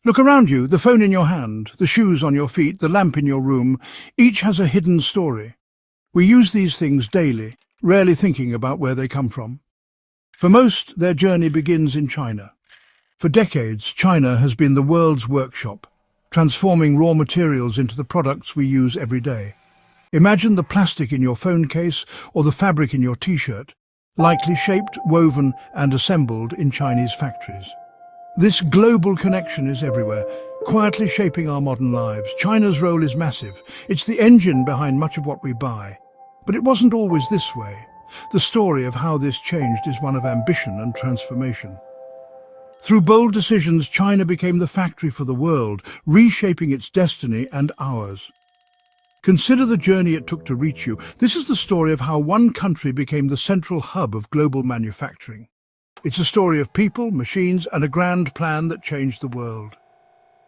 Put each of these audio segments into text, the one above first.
Look around you, the phone in your hand, the shoes on your feet, the lamp in your room, each has a hidden story. We use these things daily, rarely thinking about where they come from. For most, their journey begins in China. For decades, China has been the world's workshop, transforming raw materials into the products we use every day. Imagine the plastic in your phone case or the fabric in your t-shirt, likely shaped, woven and assembled in Chinese factories. This global connection is everywhere, quietly shaping our modern lives. China's role is massive. It's the engine behind much of what we buy. But it wasn't always this way. The story of how this changed is one of ambition and transformation. Through bold decisions, China became the factory for the world, reshaping its destiny and ours. Consider the journey it took to reach you. This is the story of how one country became the central hub of global manufacturing. It's a story of people, machines, and a grand plan that changed the world.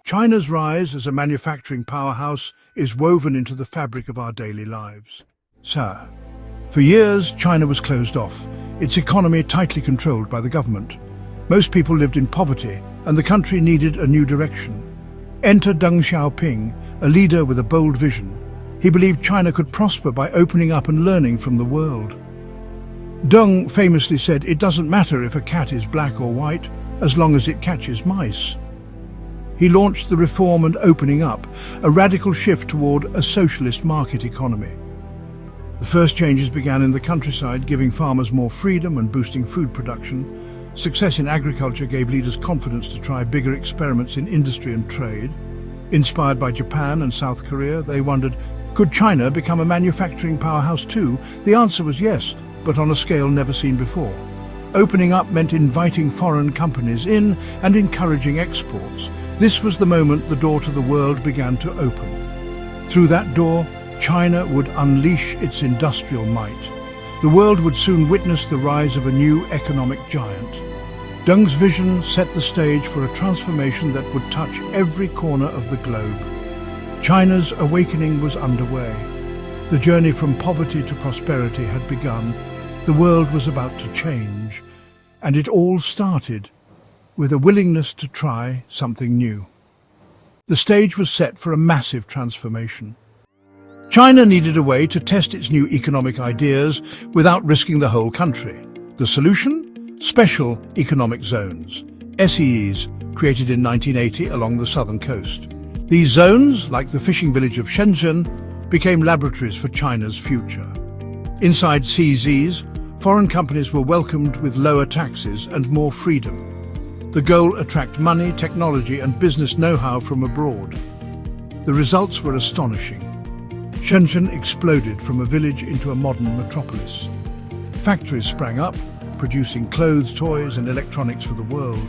China's rise as a manufacturing powerhouse is woven into the fabric of our daily lives. Sir, for years, China was closed off, its economy tightly controlled by the government. Most people lived in poverty, and the country needed a new direction. Enter Deng Xiaoping, a leader with a bold vision. He believed China could prosper by opening up and learning from the world. Deng famously said, "It doesn't matter if a cat is black or white, as long as it catches mice." He launched the Reform and Opening Up, a radical shift toward a socialist market economy. The first changes began in the countryside, giving farmers more freedom and boosting food production. Success in agriculture gave leaders confidence to try bigger experiments in industry and trade. Inspired by Japan and South Korea, they wondered, could China become a manufacturing powerhouse too? The answer was yes, but on a scale never seen before. Opening up meant inviting foreign companies in and encouraging exports. This was the moment the door to the world began to open. Through that door, China would unleash its industrial might. The world would soon witness the rise of a new economic giant. Deng's vision set the stage for a transformation that would touch every corner of the globe. China's awakening was underway. The journey from poverty to prosperity had begun. The world was about to change, and it all started with a willingness to try something new. The stage was set for a massive transformation. China needed a way to test its new economic ideas without risking the whole country. The solution? Special Economic Zones, SEZs, created in 1980 along the southern coast. These zones, like the fishing village of Shenzhen, became laboratories for China's future. Inside CZs, foreign companies were welcomed with lower taxes and more freedom. The goal: attract money, technology and business know-how from abroad. The results were astonishing. Shenzhen exploded from a village into a modern metropolis. Factories sprang up, producing clothes, toys and electronics for the world.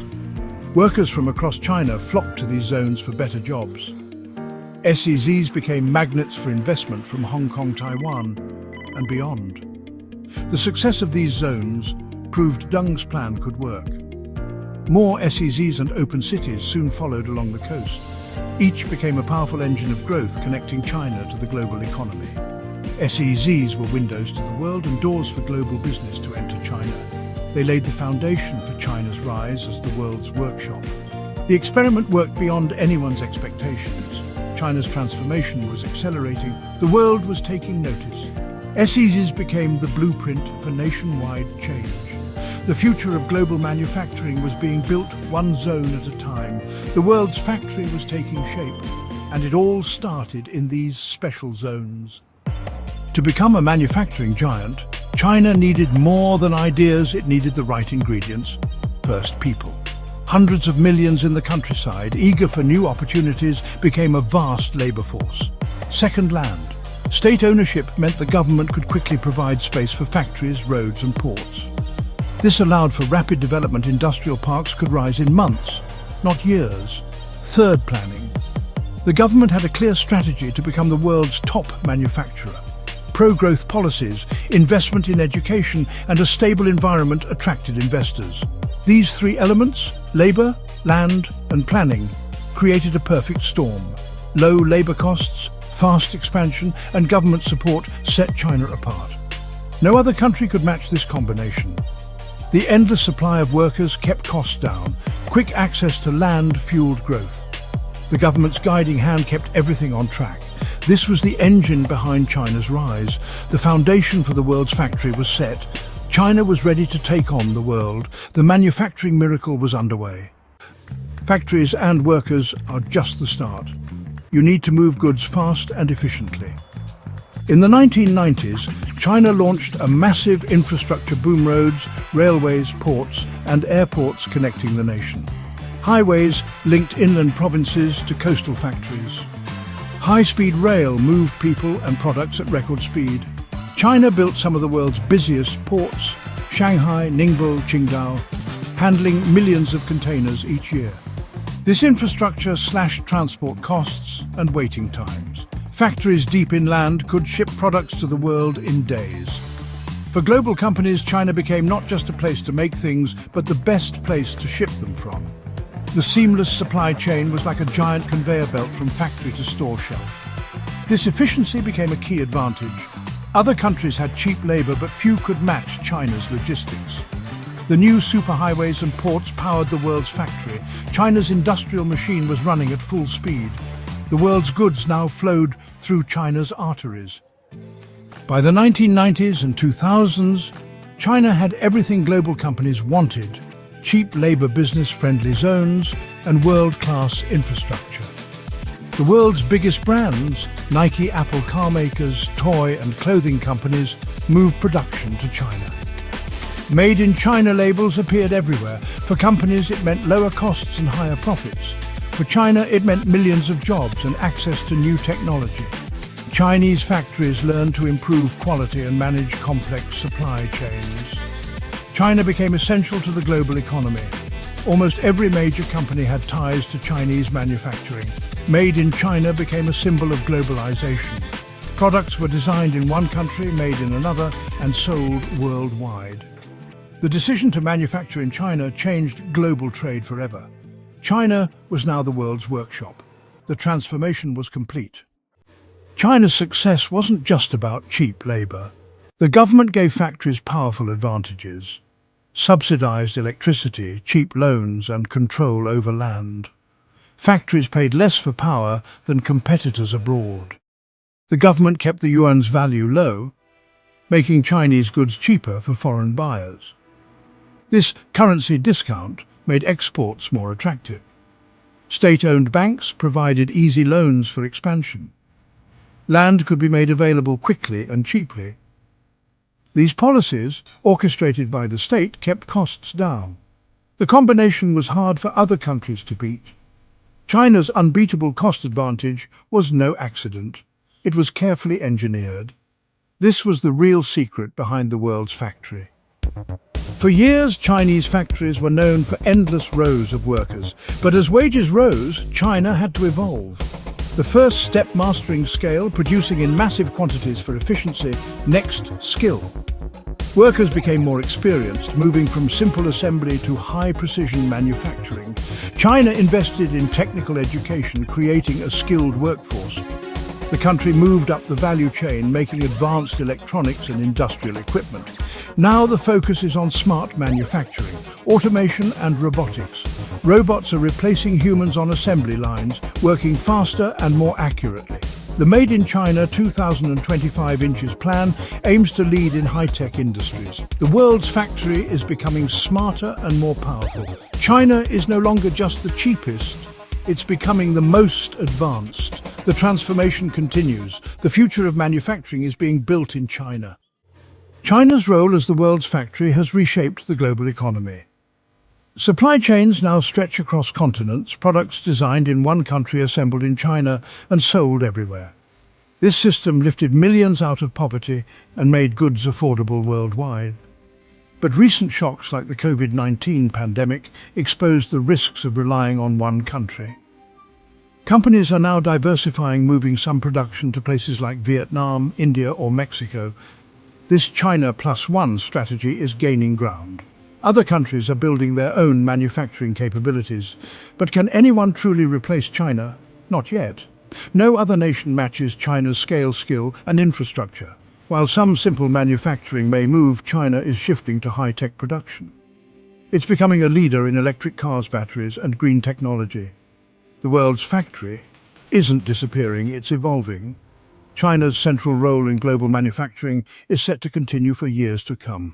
Workers from across China flocked to these zones for better jobs. SEZs became magnets for investment from Hong Kong, Taiwan and beyond. The success of these zones proved Deng's plan could work. More SEZs and open cities soon followed along the coast. Each became a powerful engine of growth, connecting China to the global economy. SEZs were windows to the world and doors for global business to enter China. They laid the foundation for China's rise as the world's workshop. The experiment worked beyond anyone's expectations. China's transformation was accelerating. The world was taking notice. SEZs became the blueprint for nationwide change. The future of global manufacturing was being built one zone at a time. The world's factory was taking shape, and it all started in these special zones. To become a manufacturing giant, China needed more than ideas, it needed the right ingredients. First, people. Hundreds of millions in the countryside, eager for new opportunities, became a vast labor force. Second, land. State ownership meant the government could quickly provide space for factories, roads and ports. This allowed for rapid development. Industrial parks could rise in months, not years. Third, planning. The government had a clear strategy to become the world's top manufacturer. Pro-growth policies, investment in education and a stable environment attracted investors. These three elements, labor, land and planning, created a perfect storm. Low labor costs, fast expansion and government support set China apart. No other country could match this combination. The endless supply of workers kept costs down. Quick access to land fueled growth. The government's guiding hand kept everything on track. This was the engine behind China's rise. The foundation for the world's factory was set. China was ready to take on the world. The manufacturing miracle was underway. Factories and workers are just the start. You need to move goods fast and efficiently. In the 1990s, China launched a massive infrastructure boom: roads, railways, ports, and airports connecting the nation. Highways linked inland provinces to coastal factories. High-speed rail moved people and products at record speed. China built some of the world's busiest ports: Shanghai, Ningbo, Qingdao, handling millions of containers each year. This infrastructure slashed transport costs and waiting times. Factories deep inland could ship products to the world in days. For global companies, China became not just a place to make things, but the best place to ship them from. The seamless supply chain was like a giant conveyor belt from factory to store shelf. This efficiency became a key advantage. Other countries had cheap labor, but few could match China's logistics. The new superhighways and ports powered the world's factory. China's industrial machine was running at full speed. The world's goods now flowed through China's arteries. By the 1990s and 2000s, China had everything global companies wanted: cheap labor, business-friendly zones, and world-class infrastructure. The world's biggest brands, Nike, Apple, car makers, toy and clothing companies, moved production to China. Made in China labels appeared everywhere. For companies, it meant lower costs and higher profits. For China, it meant millions of jobs and access to new technology. Chinese factories learned to improve quality and manage complex supply chains. China became essential to the global economy. Almost every major company had ties to Chinese manufacturing. Made in China became a symbol of globalization. Products were designed in one country, made in another, and sold worldwide. The decision to manufacture in China changed global trade forever. China was now the world's workshop. The transformation was complete. China's success wasn't just about cheap labor. The government gave factories powerful advantages: subsidized electricity, cheap loans, and control over land. Factories paid less for power than competitors abroad. The government kept the yuan's value low, making Chinese goods cheaper for foreign buyers. This currency discount made exports more attractive. State-owned banks provided easy loans for expansion. Land could be made available quickly and cheaply. These policies, orchestrated by the state, kept costs down. The combination was hard for other countries to beat. China's unbeatable cost advantage was no accident. It was carefully engineered. This was the real secret behind the world's factory. For years, Chinese factories were known for endless rows of workers. But as wages rose, China had to evolve. The first step, mastering scale, producing in massive quantities for efficiency. Next, skill. Workers became more experienced, moving from simple assembly to high-precision manufacturing. China invested in technical education, creating a skilled workforce. The country moved up the value chain, making advanced electronics and industrial equipment. Now the focus is on smart manufacturing, automation and robotics. Robots are replacing humans on assembly lines, working faster and more accurately. The Made in China 2025 inches plan aims to lead in high-tech industries. The world's factory is becoming smarter and more powerful. China is no longer just the cheapest, it's becoming the most advanced. The transformation continues. The future of manufacturing is being built in China. China's role as the world's factory has reshaped the global economy. Supply chains now stretch across continents, products designed in one country assembled in China and sold everywhere. This system lifted millions out of poverty and made goods affordable worldwide. But recent shocks like the COVID-19 pandemic exposed the risks of relying on one country. Companies are now diversifying, moving some production to places like Vietnam, India or Mexico. This China plus one strategy is gaining ground. Other countries are building their own manufacturing capabilities. But can anyone truly replace China? Not yet. No other nation matches China's scale, skill and infrastructure. While some simple manufacturing may move, China is shifting to high-tech production. It's becoming a leader in electric cars, batteries and green technology. The world's factory isn't disappearing, it's evolving. China's central role in global manufacturing is set to continue for years to come.